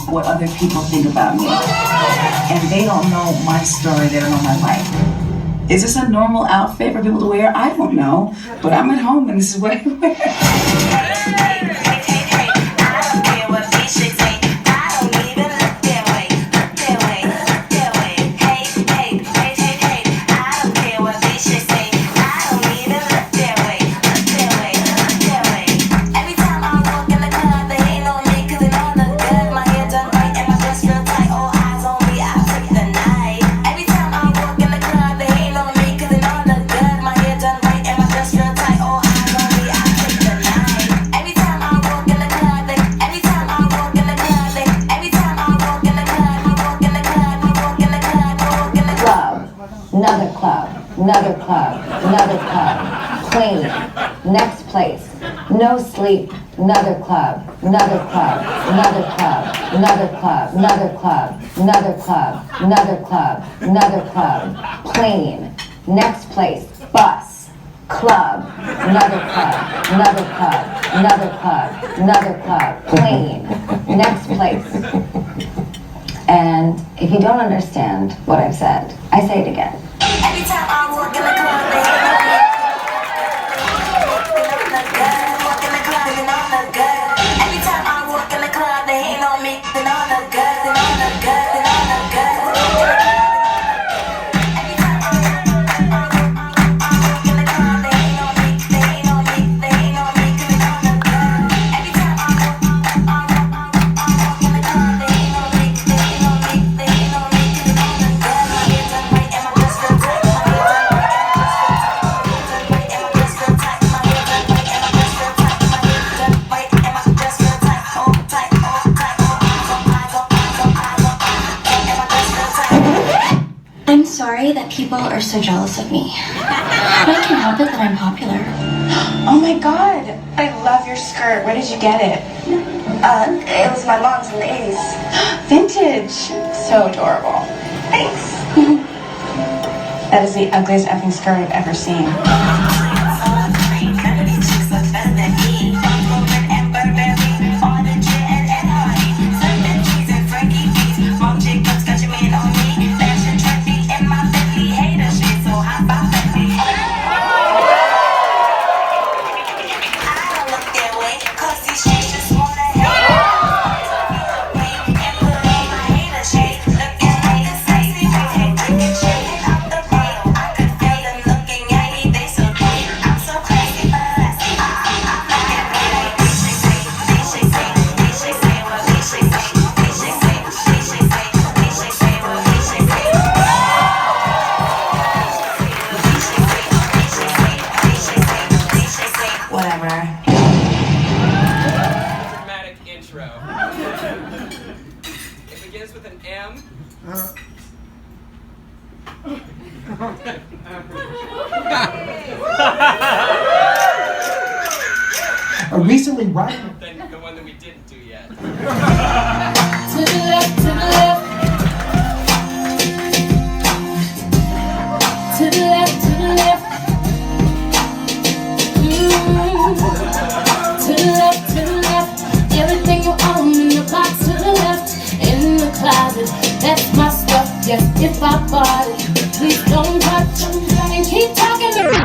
What other people think about me, and they don't know my story, they don't know my life. Is this a normal outfit for people to wear? I don't know, but I'm at home and this is what I wear. Another club, another club, clean, next place, no sleep, another club, another club, another club, another club, another club, another club, another club, another club, clean, next place, bus, club, another club, another club, another club, another club, clean, next place. And if you don't understand what I've said, I say it again. Every time I walk in the club, they hate on me. Walk in the club, they know I'm good. Every time I walk in the club, they hate on me. They know I'm good, they know I'm good, they know I'm good. Every time I walk in the club, they hate on me. They hate on me, they hate on me, 'cause they know I'm good. Every time I walk in the club, they hate on me. They hate on me, they hate on me, 'cause they know I'm good. My hair done right and my dress feel tight. I'm sorry that people are so jealous of me. But I can't help it that I'm popular. Oh my god, I love your skirt. Where did you get it? It was my mom's in the 80s. Vintage. So adorable. Thanks. That is the ugliest effing skirt I've ever seen. Dramatic intro. It begins with an M. Recently, right? Then the one that we didn't do yet. To the left, to the left. To the left, to the left. To the left, to the left. Everything you own in the box to the left. In the closet, that's my stuff. Yes, if I bought it, please don't touch and keep talking to me.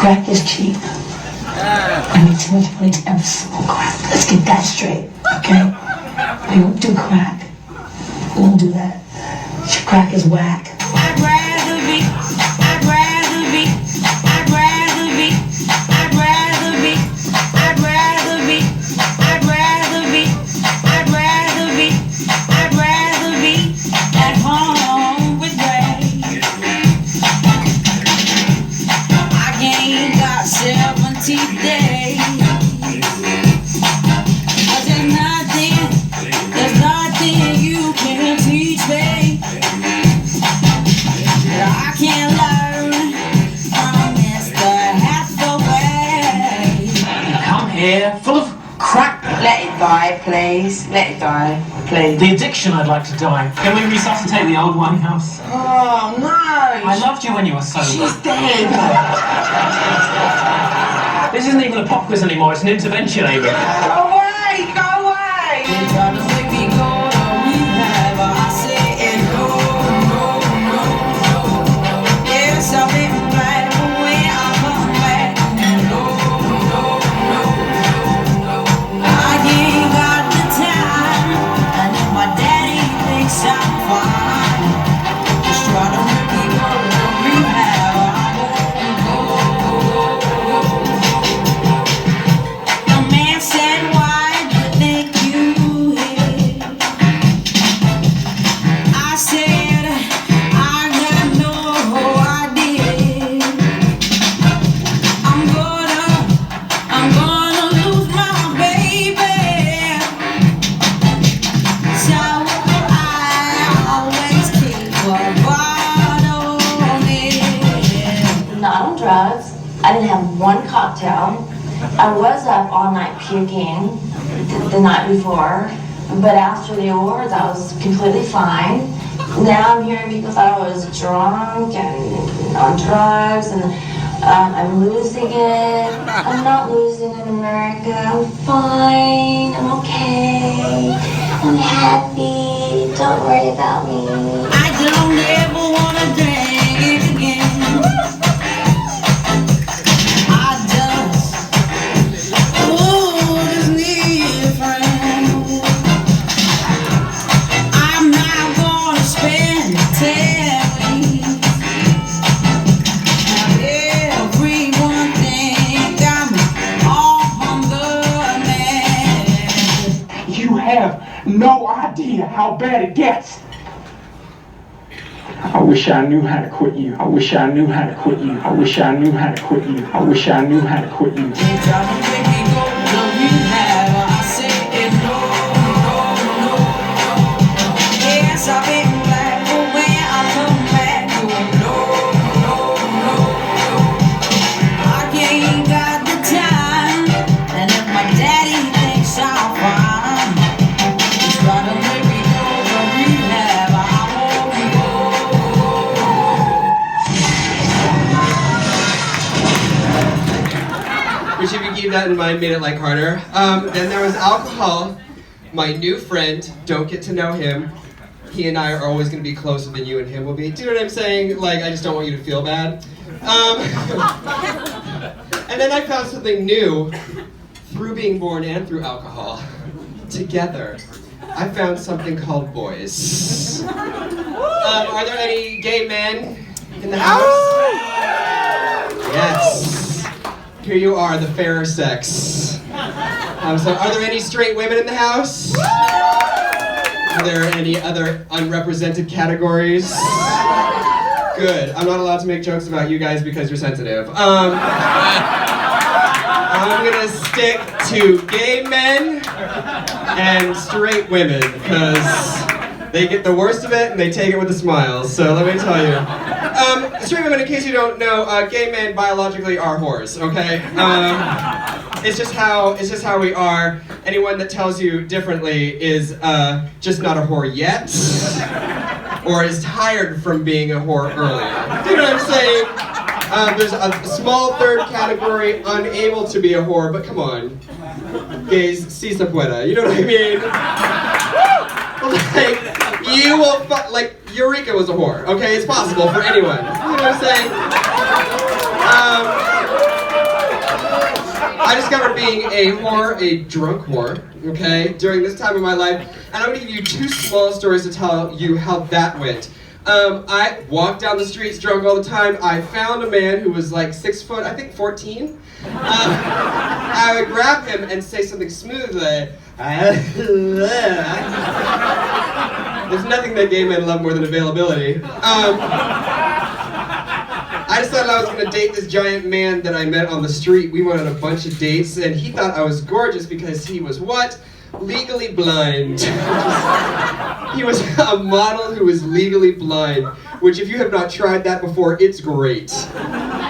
Crack is cheap. I make too much money to ever smoke crack. Let's get that straight, okay? We don't do crack. We don't do that. Crack is whack. I'd rather be, I'd rather be, I'd rather be, I'd rather be, I'd rather be, I'd rather be, I'd rather be, I'd rather be at home with Ray. I ain't got 70 days. But there's nothing you can teach me. I can't learn from Mr. Hathaway. You come here full of crack. Let it die, please. Let it die, please. The addiction I'd like to die. Can we resuscitate the old Whitehouse? Oh, no. I loved you when you were sober. She's dead. This isn't even a pop quiz anymore, it's an intervention, Amy. Go away, go away. They try to make me go to rehab. I say no, no, no, no, no. Yes, I've been bad, but when I come back, no, no, no, no, no. I ain't got the time, and if my daddy thinks I'm fine, just try to make me go to rehab. I won't go. The man said, why do you think you hit? I said, I got no idea. I'm gonna lose my baby. So I always keep a bottle near. Not on drugs. I didn't have one cocktail. I was up all night puking the night before, but after the awards I was completely fine. Now I'm hearing people thought I was drunk and on drugs, and I'm losing it. I'm not losing in America. I'm fine. I'm okay. I'm happy. Don't worry about me. I don't ever wanna drink again. I just need a friend. I'm not gonna spend 10 weeks. Everyone think I'm on the man. You have no idea how bad it gets. I wish I knew how to quit you. I wish I knew how to quit you. I wish I knew how to quit you. I wish I knew how to quit you. They try to make me go to rehab. I say no, no, no, no. Yes, I've been bad, but when I come back, no, no, no, no. I ain't got the time, and if my daddy thinks I'm fine, he's trying to make me go to rehab. I won't go. Which, if you keep that in mind, made it like harder. Then there was alcohol. My new friend, don't get to know him. He and I are always going to be closer than you and him will be. Do you know what I'm saying? Like, I just don't want you to feel bad. And then I found something new through being born and through alcohol. Together, I found something called boys. Are there any gay men in the house? Yes. Here you are, the fairer sex. So are there any straight women in the house? Are there any other unrepresented categories? Good. I'm not allowed to make jokes about you guys because you're sensitive. I'm gonna stick to gay men and straight women because they get the worst of it and they take it with a smile. So let me tell you. Straight women, in case you don't know, gay men biologically are whores, okay? It's just how we are. Anyone that tells you differently is just not a whore yet, or is tired from being a whore earlier. Do you know what I'm saying? There's a small third category, unable to be a whore, but come on. Gays, si se puede. You know what I mean? Like, you will, like, Eureka was a whore, okay? It's possible for anyone. You know what I'm saying? I discovered being a whore, a drunk whore, okay, during this time of my life, and I'm gonna give you two small stories to tell you how that went. I walked down the streets drunk all the time. I found a man who was like 6 foot, I think 14. I would grab him and say something smooth like, there's nothing that gay men love more than availability. I decided I was going to date this giant man that I met on the street. We went on a bunch of dates, and he thought I was gorgeous because he was what? Legally blind. He was a model who was legally blind, which if you have not tried that before, it's great.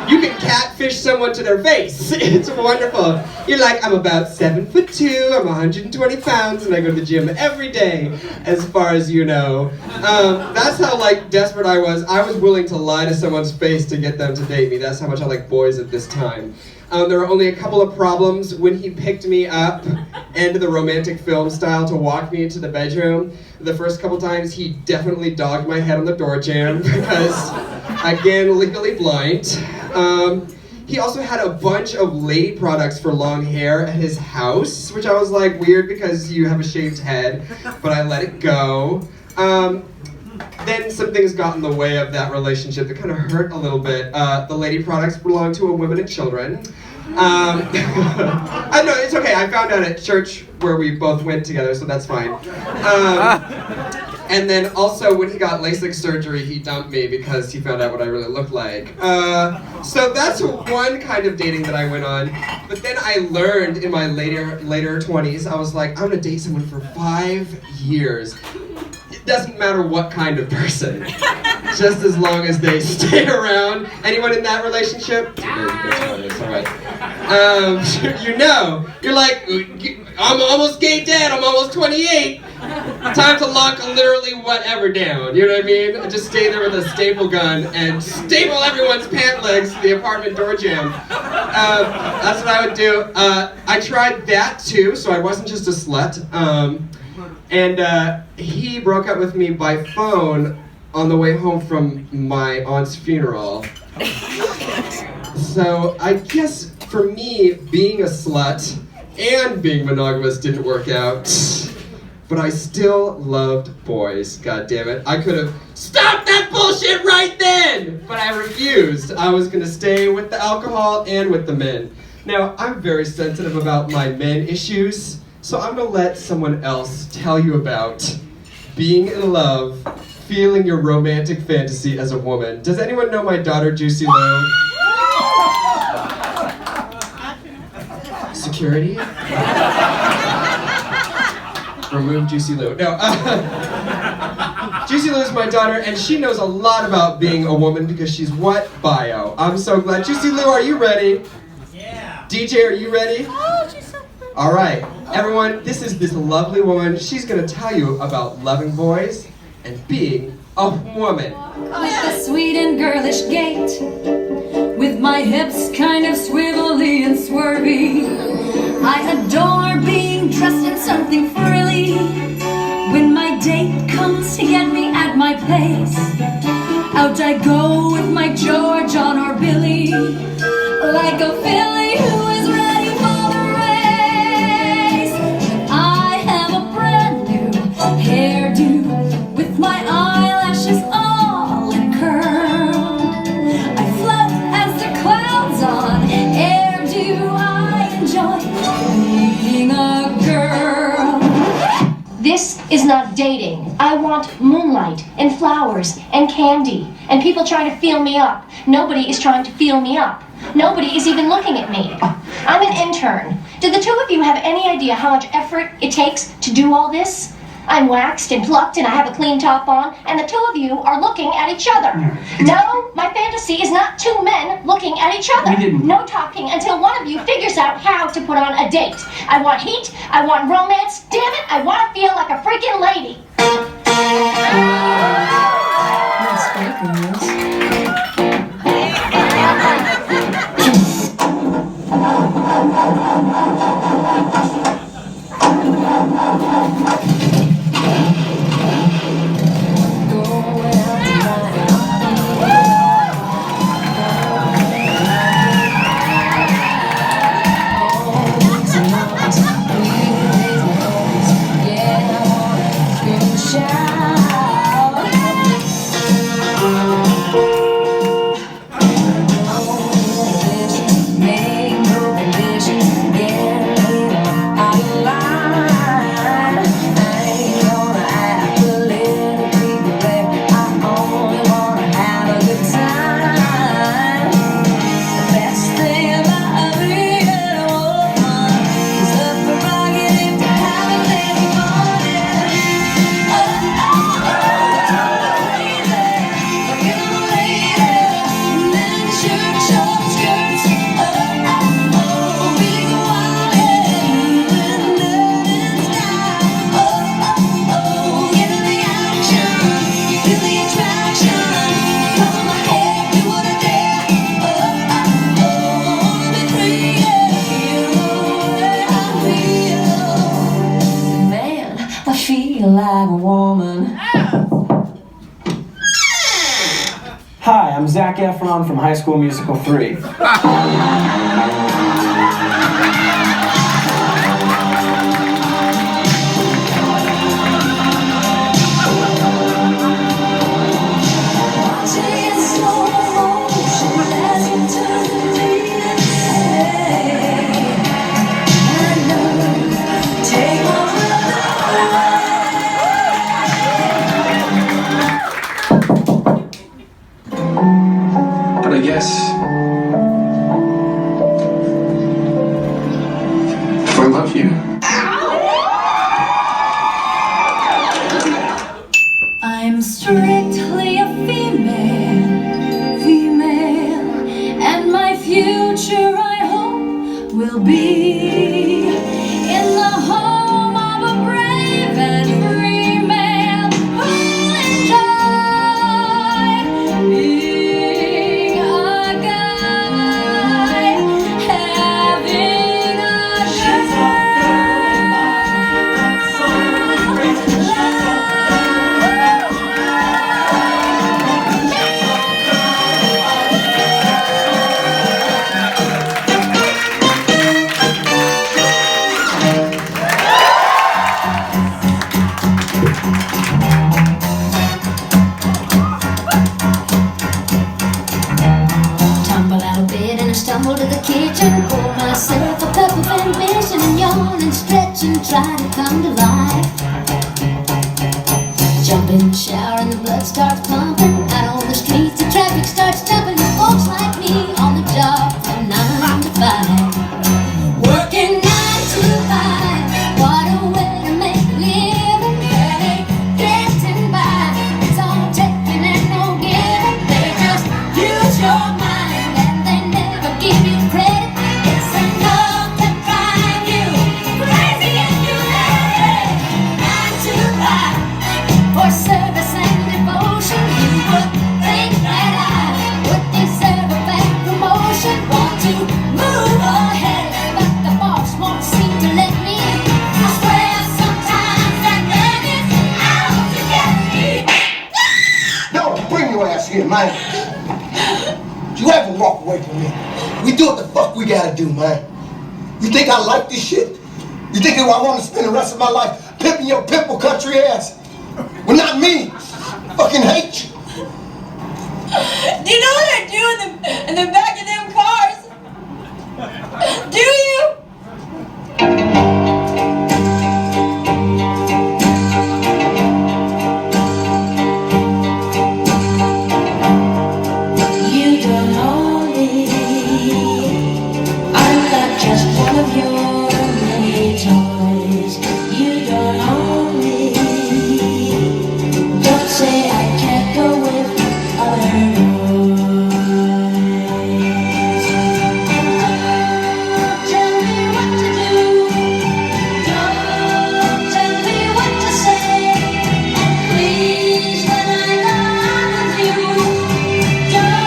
You can catfish someone to their face. It's wonderful. You're like, I'm about 7'2", I'm 120 pounds, and I go to the gym every day, as far as you know. That's how like desperate I was. I was willing to lie to someone's face to get them to date me. That's how much I like boys at this time. There were only a couple of problems when he picked me up and the romantic film style to walk me into the bedroom. The first couple times he definitely dogged my head on the door jamb because, again, legally blind. He also had a bunch of lady products for long hair at his house, which I was like, weird because you have a shaved head, but I let it go. Then some things got in the way of that relationship that kind of hurt a little bit. The lady products belong to a women and children. I know, it's okay. I found out at church where we both went together, so that's fine. And then also when he got LASIK surgery, he dumped me because he found out what I really looked like. So that's one kind of dating that I went on. But then I learned in my later 20s, I was like, I'm gonna date someone for 5 years. It doesn't matter what kind of person, just as long as they stay around. Anyone in that relationship? All right. You know, you're like, I'm almost gay dead, I'm almost 28. Time to lock literally whatever down, you know what I mean? I just stay there with a staple gun and staple everyone's pant legs to the apartment door jamb. That's what I would do. I tried that too, so I wasn't just a slut. And he broke up with me by phone on the way home from my aunt's funeral. So I guess for me, being a slut and being monogamous didn't work out. But I still loved boys, god damn it. I could have stopped that bullshit right then! But I refused. I was gonna stay with the alcohol and with the men. Now, I'm very sensitive about my men issues. So I'm gonna let someone else tell you about being in love, feeling your romantic fantasy as a woman. Does anyone know my daughter, Juicy Lou? Security? Remove Juicy Lou. No, Juicy Lou is my daughter, and she knows a lot about being a woman because she's what? Bio. I'm so glad. Juicy Lou, are you ready? Yeah. DJ, are you ready? Oh, she's so pretty. All right. Everyone, this is this lovely woman. She's gonna tell you about loving boys and being a woman. With a sweet and girlish gait, with my hips kind of swivelly and swervy, I adore being dressed in something frilly. When my date comes to get me at my place, out I go with my George, John, or Billy, like a filly who is ready for the race. I have a brand new hairdo with my eyelashes all in curl. I float as the clouds on air. Do I enjoy being a girl? This is not dating. I want moonlight and flowers and candy and people trying to feel me up. Nobody is trying to feel me up. Nobody is even looking at me. I'm an intern. Do the two of you have any idea how much effort it takes to do all this? I'm waxed and plucked and I have a clean top on, and the two of you are looking at each other. No, my fantasy is not two men looking at each other. No talking until one of you figures out how to put on a date. I want heat, I want romance, damn it, I want to feel like a freaking lady. Hi, I'm Zac Efron from High School Musical 3. But I guess if I love you, I'm strictly a female, and my future I hope will be in the home of a brave and free male who'll enjoy being a guy, having a tumble out of bed and I stumble to the kitchen, pour myself a cup of ambition and yawn and stretch and try to come to life. Jump in the shower and the blood starts pumping. Out on the streets the traffic starts jumping. Folks like me on the job from 9 to 5. Working 9 to 5. What a way to make a living. Barely getting by. It's all taking and no giving. They just use your mind and they never give you credit. It's enough to drive you crazy if you let it. 9 to 5 for service and devotion. You would think that I would deserve a bad promotion. Want to move ahead, but the boss won't seem to let me. I swear sometimes that man is out to get me. No, bring your ass here, man. You ever walk away from me? We do what the fuck we gotta do, man. You think I like this shit? You think I want to spend the rest of my life pimping your pimple country ass? Well, not me. I fucking hate you. Do you know what they're doing in the back of them cars? Do you? You don't know me. I'm not just one of your many toys. You don't know me. Don't say I can't go with other boys. Don't tell me what to do. Don't tell me what to say. And please, when I go out with you, don't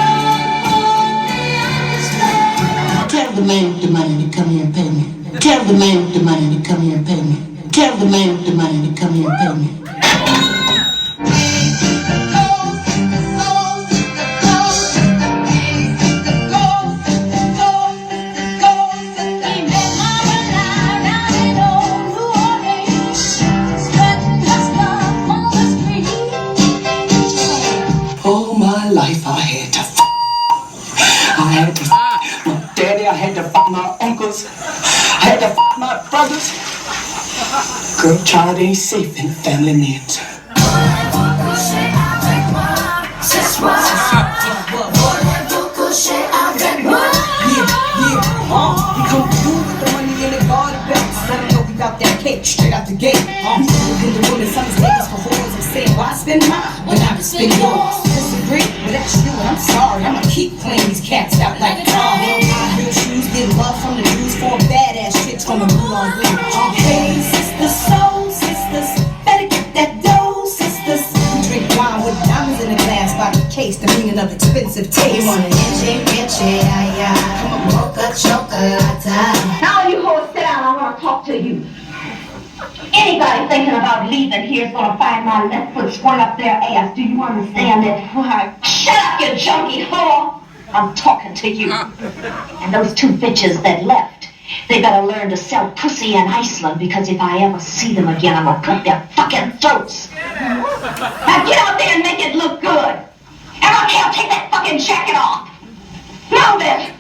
put me on display. Tell the man with the money to come here and pay me. Tell the man with the money to come here and pay me. Tell the man with the money to come here and pay me. All my life I had to f***. I had to f*** my daddy, I had to f*** my uncles, I had to f*** my brothers. Girl, child ain't safe in the family names. We come through with the money in the garden bags. Let them know we got that cake straight out the gate. In the women, some mistakes for whores. I'm saying, why spend mine when I can spend yours? Disagree? Well, that's you, and I'm sorry. I'ma keep playing these cats out like a tar. Real shoes, get love from the Jews. 4 badass chicks from the Moulin Rouge. Hey, sisters, soul sisters, better get that dough, sisters. We drink wine with diamonds in the glass by the case, the meaning of expensive taste. You want an inche, come on, mocha chocolate. Now you hold down, I want to talk to you. Anybody thinking about leaving here is gonna find my left foot sprung up their ass. Do you understand it? Shut up, you junkie whore! I'm talking to you. And those two bitches that left, they better learn to sell pussy in Iceland, because if I ever see them again, I'm gonna cut their fucking throats. Now get out there and make it look good. And I can't take that fucking jacket off. Move it!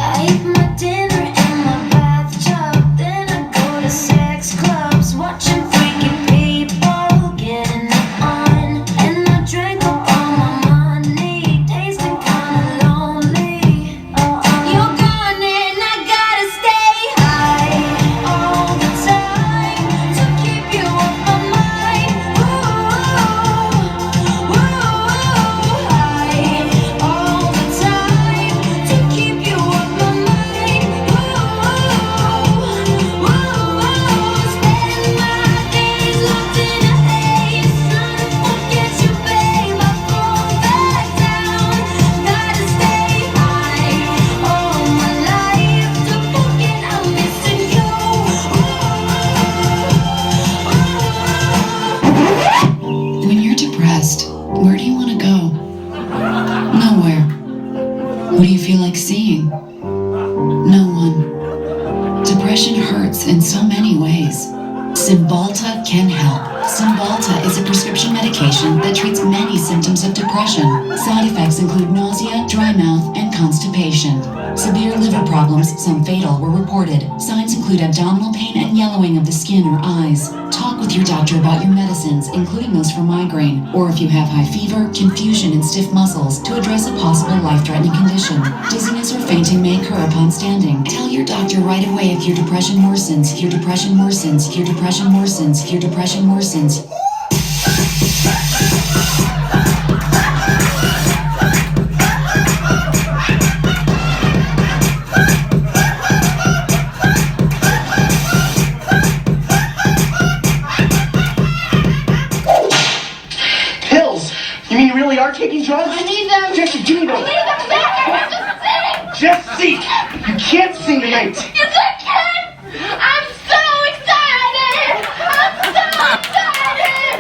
I eat my dinner in my bathtub, then I go to sex clubs, watching freaky people getting it on. And I drank up all my money, tasting kinda lonely. You're gone and I gotta stay high all the time to keep you off my mind. Ooh, high all the time to keep you off my mind. Spend my days locked in a haze, trying to forget you, babe. I fall back down, gotta stay high all my life to forget I'm missing you. When you're depressed, where do you want to go? Nowhere. Who do you feel like seeing? No one. Depression hurts in so many ways. Cymbalta can help. Cymbalta is a prescription medication that treats many symptoms of depression. Side effects include nausea, dry mouth, and constipation. Severe liver problems, some fatal, were reported. Signs include abdominal pain and yellowing of the skin or eyes. Talk with your doctor about your medicines, including those for migraine, or if you have high fever, confusion, and stiff muscles, to address a possible life-threatening condition. Dizziness or fainting may occur upon standing. Tell your doctor right away if your depression worsens, if your depression worsens, if your depression worsens, if your depression worsens. Pills? You mean you really are taking drugs? I need them. Jesse, give me those. I need them back. I have to sing. Jesse, you can't sing tonight. Yes, I can. I'm so excited. I'm so excited.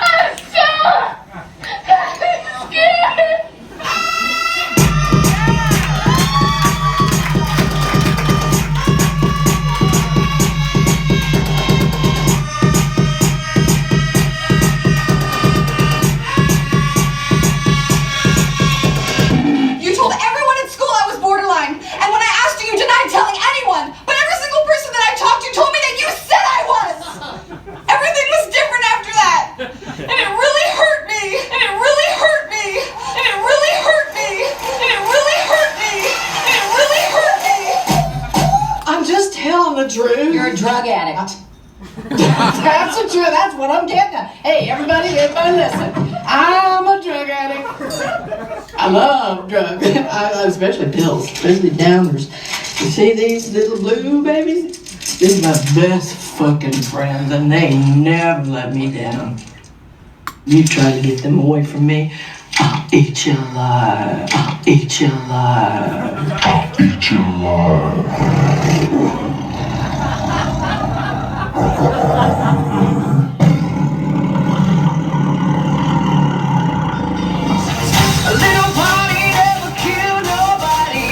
I'm so scared. You told everyone at school I was borderline, and when I asked you, you denied telling anyone. But every single person that I talked to told me that you said I was. Everything was different after that, and it really hurt me, and it really hurt me, and it really hurt me, and it really hurt me, and it really hurt me. I'm just telling the truth. You're a drug addict. That's the truth. That's what I'm getting at. Hey, everybody listen. I'm a drug addict. I love drugs, especially pills, especially downers. You see these little blue babies? These are my best fucking friends, and they never let me down. You try to get them away from me, I'll eat you alive. I'll eat you alive. I'll eat you alive. A little party never killed nobody,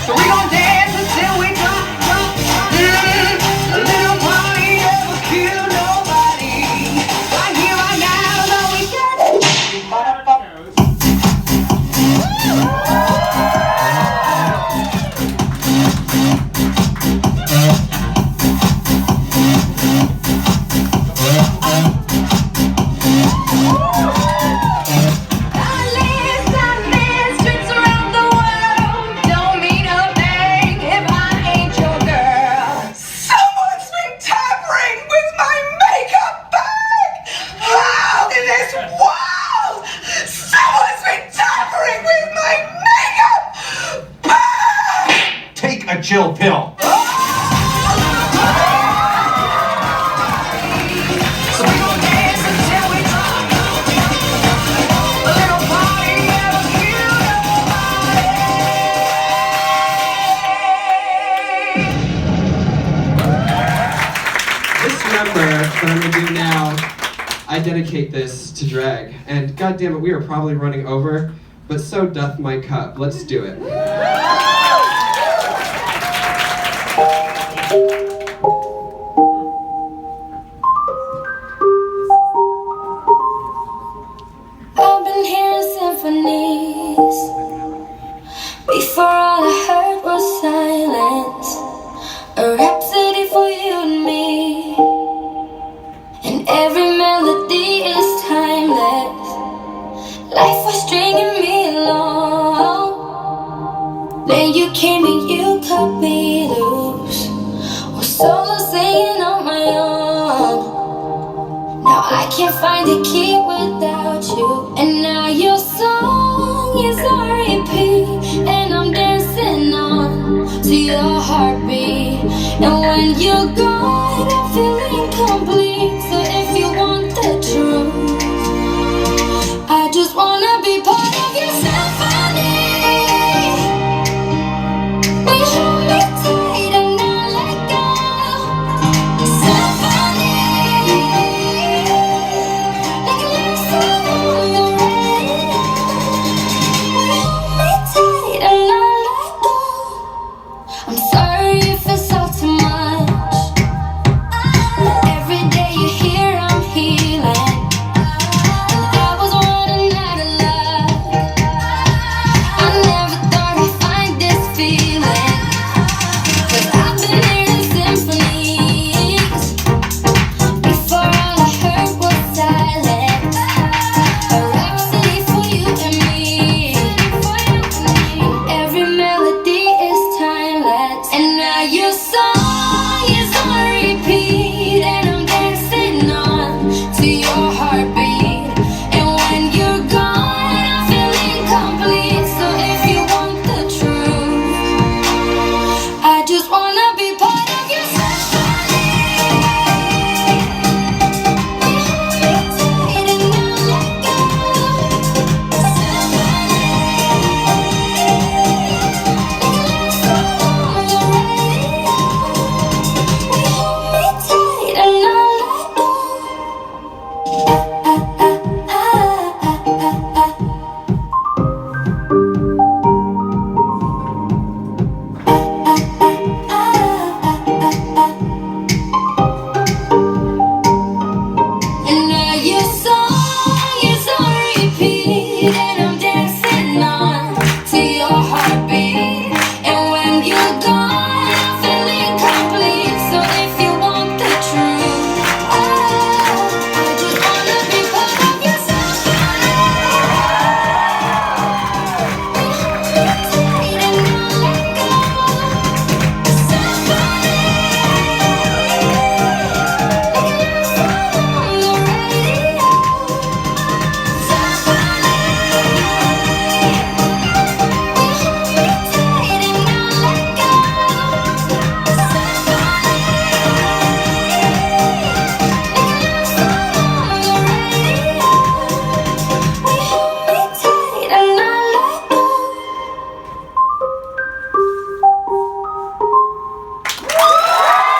so we gon' dance until we drop. A little party never killed nobody. Right here, right now, no, we got. chill pill. That I'm gonna do now, I dedicate this to drag. And god damn it, we are probably running over, but so doth my cup. Let's do it. I've been hearing symphonies before all I heard was silence. A rhapsody for you and me. And every melody is timeless. Life was stringing me along. Then you came and you cut me loose. Was solo singing on my own. Now I can't find a